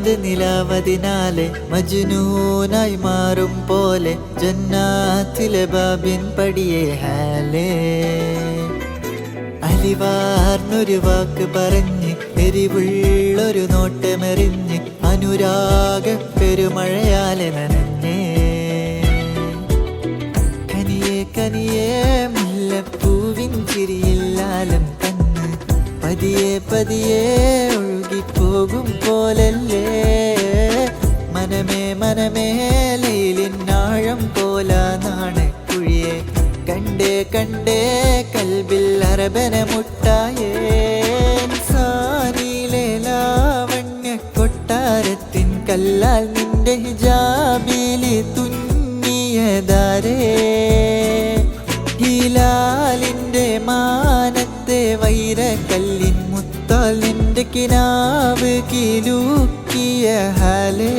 അത് നിലാവതിനാലെ മജ്നൂനായി മാറും പോലെ ജന്നാത്തിലെ ബാബിൻ പടിയെ ഹാലേ അലിവാർന്നൊരു വാക്ക് പറഞ്ഞ് എരിവുള്ളൊരു നോട്ടമെറിഞ്ഞ് അനുരാഗ പെരുമഴയാലെ നനഞ്ഞേ കനിയേ കനിയേ മുല്ലപ്പൂവിൻ ചിരിയില്ലാലം കണ്ണ് പതിയെ പതിയെ ഒഴുകിപ്പോകും പോലല്ലേ മനമേ മനമേ ലൈലിനാഴം പോലാനാണ് കുഴിയെ കണ്ടേ കണ്ടേ കൽബിൽ അറബന മുട്ടായേ സാനിയിലെ ലാവണ്യ കൊട്ടാരത്തിൻ കല്ലാൽ നിന്റെ ഹിജാബിലി തുന്നിയതാരേ ഹിലാലിൻ്റെ മാനത്തെ വൈരക്കല്ലിൻ മുത്താൽ നിന്റെ കിനാവ് കിലുക്കിയ ഹാലേ